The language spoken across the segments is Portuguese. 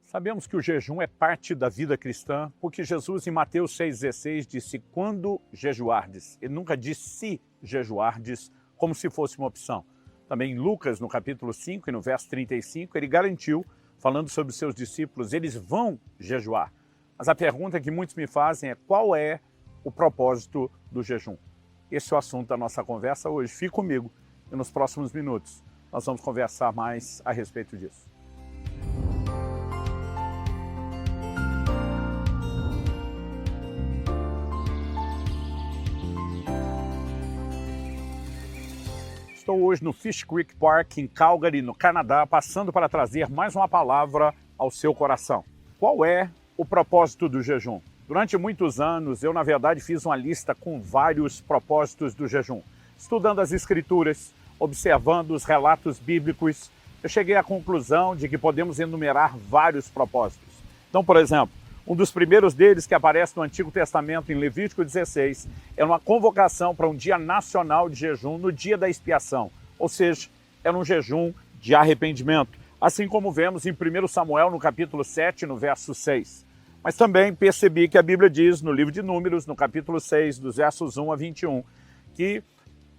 Sabemos que o jejum é parte da vida cristã, porque Jesus em Mateus 6,16 disse quando jejuardes. Ele nunca disse se jejuardes, como se fosse uma opção. Também em Lucas, no capítulo 5 e no verso 35, ele garantiu, falando sobre os seus discípulos, eles vão jejuar. Mas a pergunta que muitos me fazem é qual é o propósito do jejum? Esse é o assunto da nossa conversa hoje. Fique comigo e nos próximos minutos nós vamos conversar mais a respeito disso. Estou hoje no Fish Creek Park, em Calgary, no Canadá, passando para trazer mais uma palavra ao seu coração. Qual é o propósito do jejum? Durante muitos anos, eu, na verdade, fiz uma lista com vários propósitos do jejum. Estudando as Escrituras, observando os relatos bíblicos, eu cheguei à conclusão de que podemos enumerar vários propósitos. Então, por exemplo, um dos primeiros deles que aparece no Antigo Testamento, em Levítico 16, é uma convocação para um dia nacional de jejum no dia da expiação, ou seja, era um jejum de arrependimento, assim como vemos em 1 Samuel, no capítulo 7, no verso 6. Mas também percebi que a Bíblia diz, no livro de Números, no capítulo 6, dos versos 1 a 21, que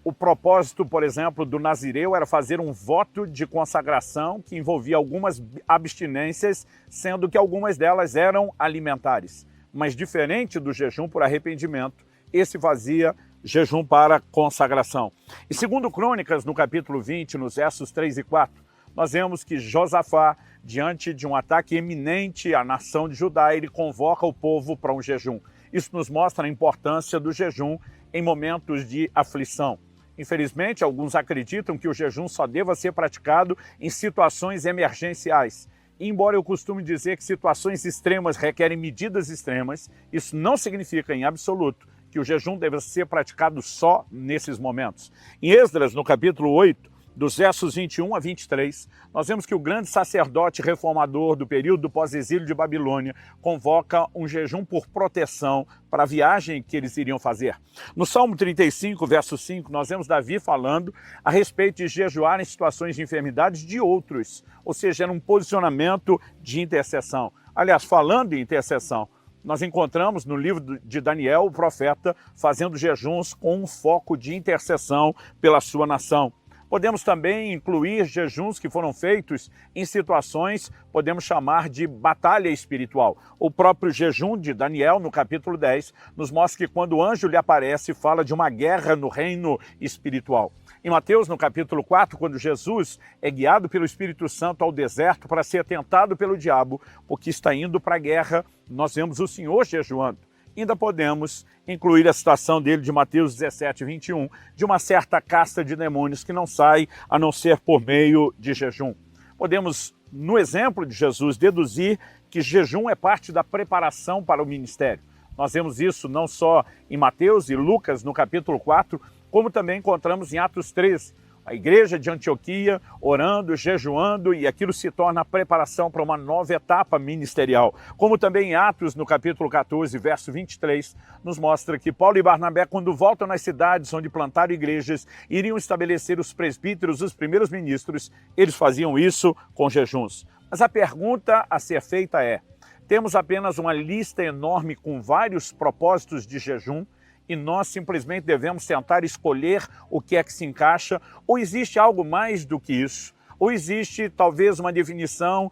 o propósito, por exemplo, do nazireu era fazer um voto de consagração que envolvia algumas abstinências, sendo que algumas delas eram alimentares. Mas diferente do jejum por arrependimento, esse fazia jejum para consagração. E segundo Crônicas, no capítulo 20, nos versos 3 e 4, nós vemos que Josafá, diante de um ataque iminente à nação de Judá, ele convoca o povo para um jejum. Isso nos mostra a importância do jejum em momentos de aflição. Infelizmente, alguns acreditam que o jejum só deva ser praticado em situações emergenciais. E, embora eu costume dizer que situações extremas requerem medidas extremas, isso não significa em absoluto que o jejum deva ser praticado só nesses momentos. Em Esdras, no capítulo 8, dos versos 21 a 23, nós vemos que o grande sacerdote reformador do período do pós-exílio de Babilônia convoca um jejum por proteção para a viagem que eles iriam fazer. No Salmo 35, verso 5, nós vemos Davi falando a respeito de jejuar em situações de enfermidades de outros, ou seja, era um posicionamento de intercessão. Aliás, falando em intercessão, nós encontramos no livro de Daniel, o profeta, fazendo jejuns com um foco de intercessão pela sua nação. Podemos também incluir jejuns que foram feitos em situações, podemos chamar de batalha espiritual. O próprio jejum de Daniel, no capítulo 10, nos mostra que quando o anjo lhe aparece, fala de uma guerra no reino espiritual. Em Mateus, no capítulo 4, quando Jesus é guiado pelo Espírito Santo ao deserto para ser tentado pelo diabo, porque está indo para a guerra, nós vemos o Senhor jejuando. Ainda podemos incluir a citação dele de Mateus 17, 21, de uma certa casta de demônios que não sai a não ser por meio de jejum. Podemos, no exemplo de Jesus, deduzir que jejum é parte da preparação para o ministério. Nós vemos isso não só em Mateus e Lucas, no capítulo 4, como também encontramos em Atos 13. A igreja de Antioquia orando, jejuando, e aquilo se torna a preparação para uma nova etapa ministerial. Como também em Atos, no capítulo 14, verso 23, nos mostra que Paulo e Barnabé, quando voltam nas cidades onde plantaram igrejas, iriam estabelecer os presbíteros, os primeiros ministros, eles faziam isso com jejuns. Mas a pergunta a ser feita é, temos apenas uma lista enorme com vários propósitos de jejum, e nós simplesmente devemos tentar escolher o que é que se encaixa, ou existe algo mais do que isso? Ou existe talvez uma definição,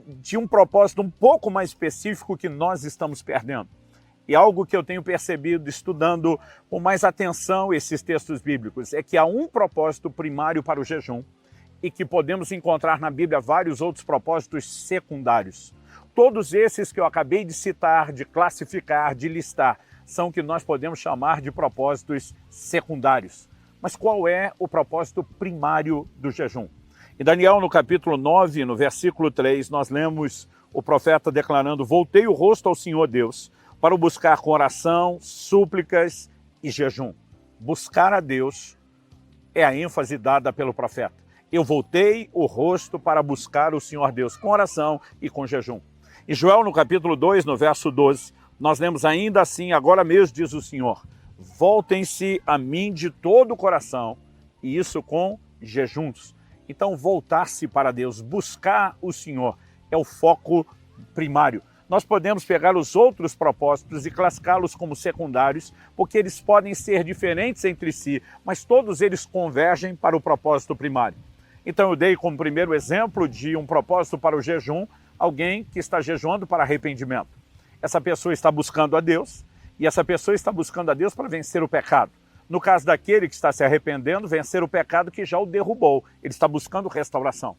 de um propósito um pouco mais específico que nós estamos perdendo? E algo que eu tenho percebido estudando com mais atenção esses textos bíblicos é que há um propósito primário para o jejum e que podemos encontrar na Bíblia vários outros propósitos secundários. Todos esses que eu acabei de citar, de classificar, de listar, são o que nós podemos chamar de propósitos secundários. Mas qual é o propósito primário do jejum? Em Daniel, no capítulo 9, no versículo 3, nós lemos o profeta declarando: voltei o rosto ao Senhor Deus para o buscar com oração, súplicas e jejum. Buscar a Deus é a ênfase dada pelo profeta. Eu voltei o rosto para buscar o Senhor Deus com oração e com jejum. Em Joel, no capítulo 2, no verso 12, nós lemos ainda assim, agora mesmo diz o Senhor, voltem-se a mim de todo o coração, e isso com jejuns. Então, voltar-se para Deus, buscar o Senhor, é o foco primário. Nós podemos pegar os outros propósitos e classificá-los como secundários, porque eles podem ser diferentes entre si, mas todos eles convergem para o propósito primário. Então eu dei como primeiro exemplo de um propósito para o jejum, alguém que está jejuando para arrependimento. Essa pessoa está buscando a Deus, e essa pessoa está buscando a Deus para vencer o pecado. No caso daquele que está se arrependendo, vencer o pecado que já o derrubou. Ele está buscando restauração.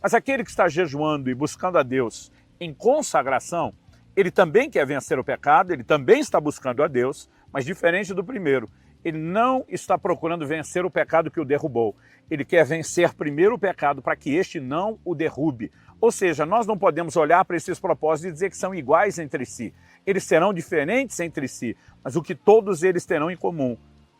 Mas aquele que está jejuando e buscando a Deus em consagração, ele também quer vencer o pecado, ele também está buscando a Deus, mas diferente do primeiro, ele não está procurando vencer o pecado que o derrubou. Ele quer vencer primeiro o pecado para que este não o derrube. Ou seja, nós não podemos olhar para esses propósitos e dizer que são iguais entre si. Eles serão diferentes entre si, mas o que todos eles terão em comum,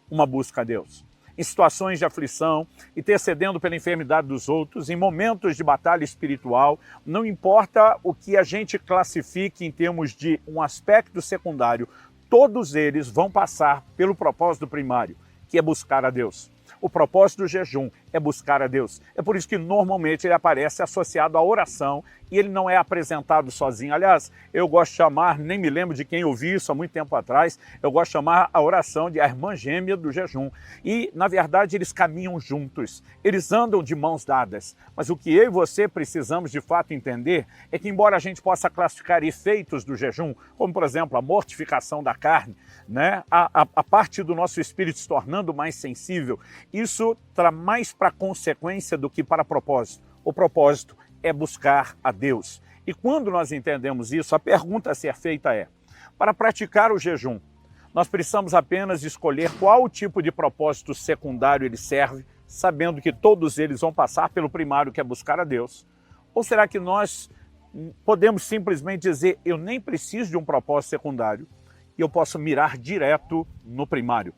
uma busca a Deus. Em situações de aflição, intercedendo pela enfermidade dos outros, em momentos de batalha espiritual, não importa o que a gente classifique em termos de um aspecto secundário, todos eles vão passar pelo propósito primário, que é buscar a Deus. O propósito do jejum é buscar a Deus. É por isso que normalmente ele aparece associado à oração e ele não é apresentado sozinho. Aliás, eu gosto de chamar, nem me lembro de quem eu vi isso há muito tempo atrás, eu gosto de chamar a oração de a irmã gêmea do jejum. E, na verdade, eles caminham juntos, eles andam de mãos dadas. Mas o que eu e você precisamos de fato entender é que, embora a gente possa classificar efeitos do jejum, como, por exemplo, a mortificação da carne, né? a parte do nosso espírito se tornando mais sensível, isso traz mais para consequência do que para propósito. O propósito é buscar a Deus. E quando nós entendemos isso, a pergunta a ser feita é, para praticar o jejum, nós precisamos apenas escolher qual tipo de propósito secundário ele serve, sabendo que todos eles vão passar pelo primário, que é buscar a Deus? Ou será que nós podemos simplesmente dizer, eu nem preciso de um propósito secundário e eu posso mirar direto no primário?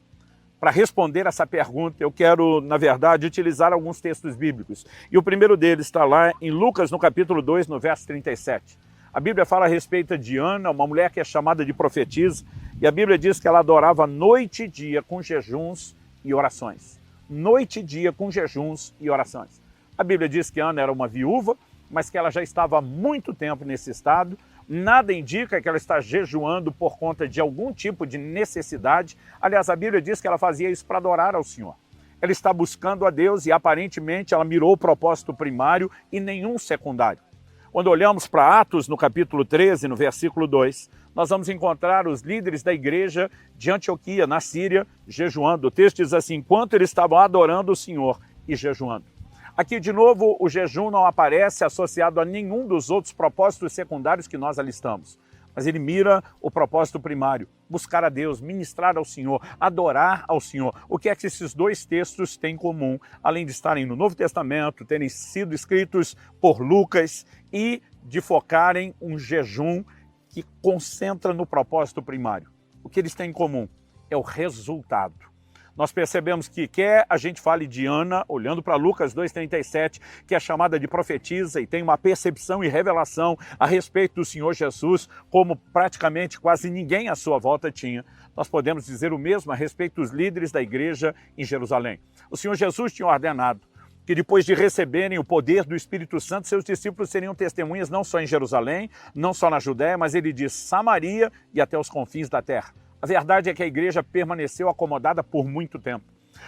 Para responder essa pergunta, eu quero, na verdade, utilizar alguns textos bíblicos. E o primeiro deles está lá em Lucas, no capítulo 2, no verso 37. A Bíblia fala a respeito de Ana, uma mulher que é chamada de profetisa, e a Bíblia diz que ela adorava noite e dia com jejuns e orações. Noite e dia com jejuns e orações. A Bíblia diz que Ana era uma viúva, mas que ela já estava há muito tempo nesse estado. Nada indica que ela está jejuando por conta de algum tipo de necessidade. Aliás, a Bíblia diz que ela fazia isso para adorar ao Senhor. Ela está buscando a Deus e aparentemente ela mirou o propósito primário e nenhum secundário. Quando olhamos para Atos, no capítulo 13, no versículo 2, nós vamos encontrar os líderes da igreja de Antioquia, na Síria, jejuando. O texto diz assim, enquanto eles estavam adorando o Senhor e jejuando. Aqui, de novo, o jejum não aparece associado a nenhum dos outros propósitos secundários que nós alistamos. Mas ele mira o propósito primário, buscar a Deus, ministrar ao Senhor, adorar ao Senhor. O que é que esses dois textos têm em comum? Além de estarem no Novo Testamento, terem sido escritos por Lucas e de focarem um jejum que concentra no propósito primário. O que eles têm em comum é o resultado. Nós percebemos que quer a gente fale de Ana, olhando para Lucas 2,37, que é chamada de profetisa e tem uma percepção e revelação a respeito do Senhor Jesus, como praticamente quase ninguém à sua volta tinha. Nós podemos dizer o mesmo a respeito dos líderes da igreja em Jerusalém. O Senhor Jesus tinha ordenado que depois de receberem o poder do Espírito Santo, seus discípulos seriam testemunhas não só em Jerusalém, não só na Judéia, mas ele diz Samaria e até os confins da terra. A verdade é que a igreja permaneceu acomodada por muito tempo.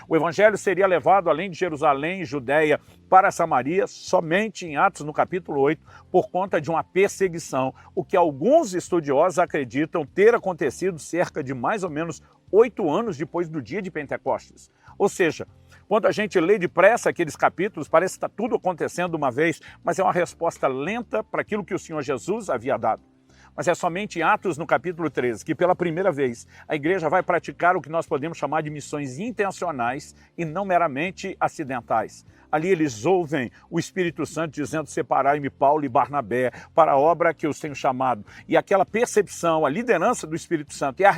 O evangelho seria levado além de Jerusalém e Judéia para Samaria somente em Atos, no capítulo 8, por conta de uma perseguição, o que alguns estudiosos acreditam ter acontecido cerca de mais ou menos 8 anos depois do dia de Pentecostes. Ou seja, quando a gente lê depressa aqueles capítulos, parece que está tudo acontecendo de uma vez, mas é uma resposta lenta para aquilo que o Senhor Jesus havia dado. Mas é somente em Atos, no capítulo 13, que pela primeira vez a igreja vai praticar o que nós podemos chamar de missões intencionais e não meramente acidentais. Ali eles ouvem o Espírito Santo dizendo, separai-me Paulo e Barnabé para a obra que eu os tenho chamado. E aquela percepção, a liderança do Espírito Santo e a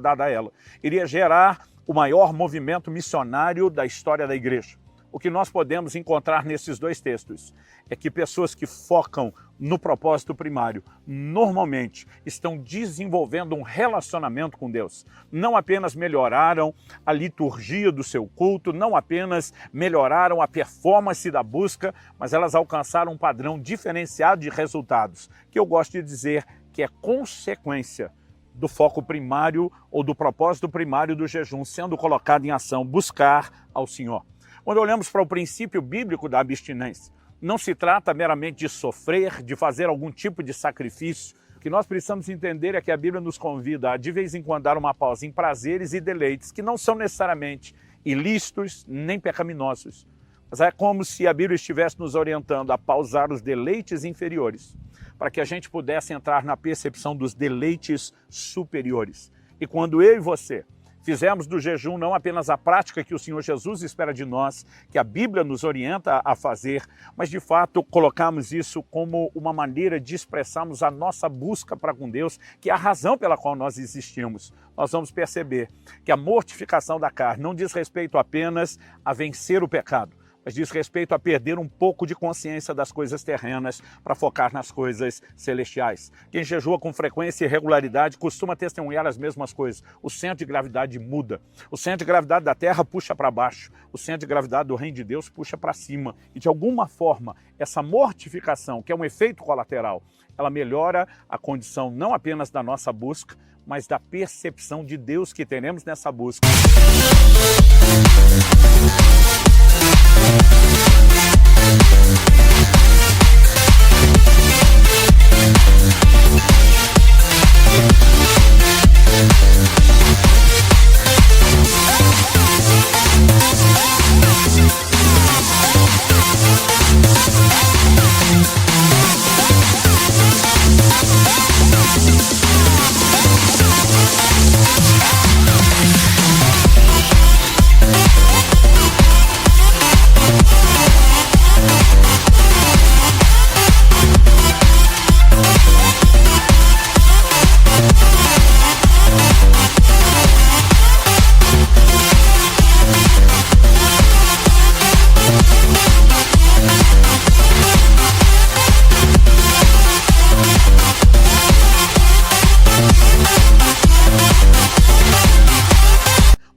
dada a ela. Iria gerar o maior movimento missionário da história da igreja. O que nós podemos encontrar nesses dois textos é que pessoas que focam no propósito primário normalmente estão desenvolvendo um relacionamento com Deus. Não apenas melhoraram a liturgia do seu culto, não apenas melhoraram a performance da busca, mas elas alcançaram um padrão diferenciado de resultados, que eu gosto de dizer que é consequência do foco primário ou do propósito primário do jejum sendo colocado em ação, buscar ao Senhor. Quando olhamos para o princípio bíblico da abstinência, não se trata meramente de sofrer, de fazer algum tipo de sacrifício. O que nós precisamos entender é que a Bíblia nos convida a, de vez em quando, dar uma pausa em prazeres e deleites que não são necessariamente ilícitos nem pecaminosos. Mas é como se a Bíblia estivesse nos orientando a pausar os deleites inferiores, para que a gente pudesse entrar na percepção dos deleites superiores. E quando eu e você fizemos do jejum não apenas a prática que o Senhor Jesus espera de nós, que a Bíblia nos orienta a fazer, mas de fato colocamos isso como uma maneira de expressarmos a nossa busca para com Deus, que é a razão pela qual nós existimos. Nós vamos perceber que a mortificação da carne não diz respeito apenas a vencer o pecado, mas diz respeito a perder um pouco de consciência das coisas terrenas para focar nas coisas celestiais. Quem jejua com frequência e regularidade costuma testemunhar as mesmas coisas. O centro de gravidade muda. O centro de gravidade da Terra puxa para baixo. O centro de gravidade do Reino de Deus puxa para cima. E de alguma forma, essa mortificação, que é um efeito colateral, ela melhora a condição não apenas da nossa busca, mas da percepção de Deus que teremos nessa busca.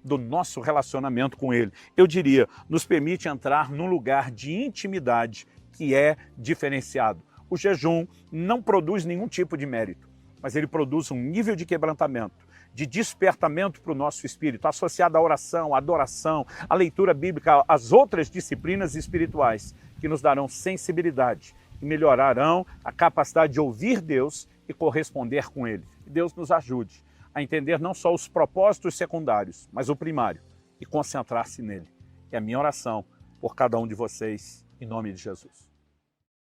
Do nosso relacionamento com Ele. Eu diria, nos permite entrar num lugar de intimidade que é diferenciado. O jejum não produz nenhum tipo de mérito, mas ele produz um nível de quebrantamento, de despertamento para o nosso espírito, associado à oração, à adoração, à leitura bíblica, às outras disciplinas espirituais, que nos darão sensibilidade e melhorarão a capacidade de ouvir Deus e corresponder com Ele. Que Deus nos ajude a entender não só os propósitos secundários, mas o primário, e concentrar-se nele. É a minha oração por cada um de vocês, em nome de Jesus.